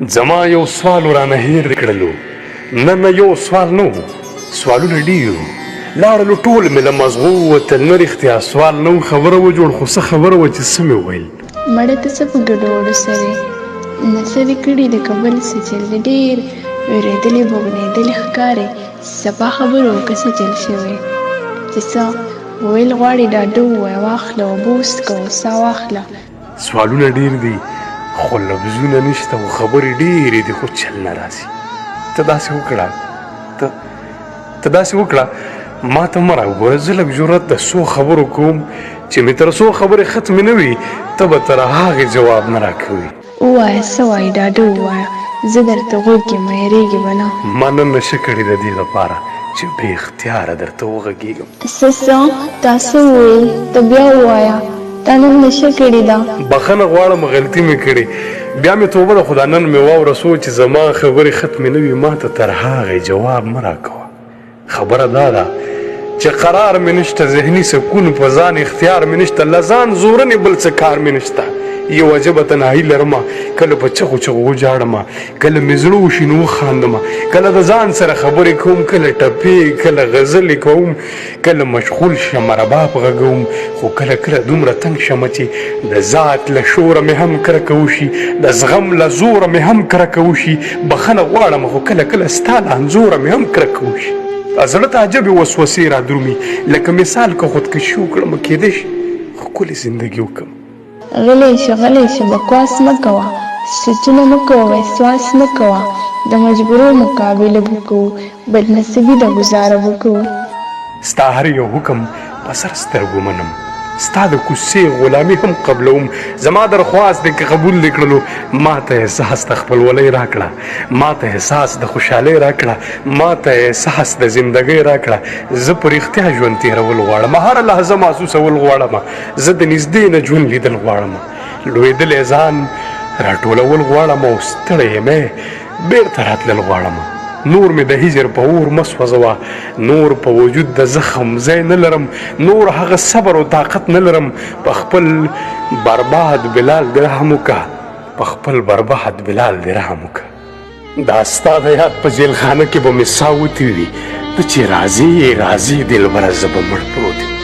زما یو سوال ورانه هېر کړلو نه یو سوال نه و سوالونه ډېر وو لاړلو ټول مې له مزغو ووتل نه رښتیا سوال نه و خبره وجوړ خو څه خبره وه چې څه مې وویل مړه ته څه په ګډوډو سره نڅه دې کړي د کابل څه چل دی ډېر وېرېدلې بوږنېدلې ښکارې سپا خبرو که څه چل شوی چې څه ویل غواړې ډاډه ووایه واخله اوبه وڅښه ساه واخله سوالونه ډېر دي خو لفظونه نشته او خبرې ډېرې دي خو چل نه راځي ته داسې وکړه ته داسې وکړه ما ته مه راوګوره زه لږ جرأت د څو خبرو کوم چې مې تر څو خبرې ختمې نه وي ته به تر هغې جواب نه راکوي ووایه څه وایې ډاډه ووایه زه درته غوږ یم هېرېږې به نه ما نه نشه کړې د دې لپاره چې بې اختیاره درته وغږېږم څه تا څه وویل ته بیا ووایه تا نن نشه کړې ده بخښنه غواړم غلطي مې کړې بیا مې توبه ده خو دا نن مې واوره څو چې زما خبرې ختمې نه وي ما ته تر هغې جواب مه راکوه خبره دا ده چې قرار مې نشته ذهني سکون په ځان اختیار مې نشته له ځان زورنې بل څه کار مې نشته یو عجبه تنهایي لرمه کله په چغو چغو وجاړمه کله مې زړه وشي نو وخاندمه کله د ځان سره خبرې کوم کله ټپې کله غزلې کوم کله مشغول شم رباب غږوم خو کله کله دومره تنګ شمه چې د ذات له شوره مې هم کرکه وشي د زغم له زوره مې هم کرکه وشي بخښنه غواړم خو کله کله ستا له انځوره مې هم کرکه وشي زړه ته عجبې وسوسې را درومي لکه مثال که خودکشي وکړم کیدای شي ښکلې زندګي وکړم غلی شه بکواس مه کوه سوچونه مه کوه وسواس نه کوه د مجبورو مقابله به کوو بدنصیبي د ګزاره به کوو ستا هر یو حکم په سر سترګو منم ستا د کوڅې غلامي هم قبلوم زما درخواست دی که قبول دې کړلو ما ته احساس د خپلولۍ راکړه ما ته احساس د خوشحالۍ راکړه ما ته احساس د زندګۍ راکړه زه په رښتیا ژوند تېرول غواړم هره لحظه محسوسول غواړم زه د نږدې نه ژوند لیدل غواړم لوېدلی ځان راټولول غواړم او ستړی یم بېرته راتلل غواړم نور مې د هجر په اور مه سوځوه نور په وجود د زخم ځای نه لرم نور هغه صبر او طاقت نه لرم په خپل برباد بلال دې رحم وکړه په خپل برباد بلال دې رحم وکړه دا ستا د یاد په جیلخانه کې به مې ساه وتې وي ته چې راځې دلبره زه به مړ پروت یم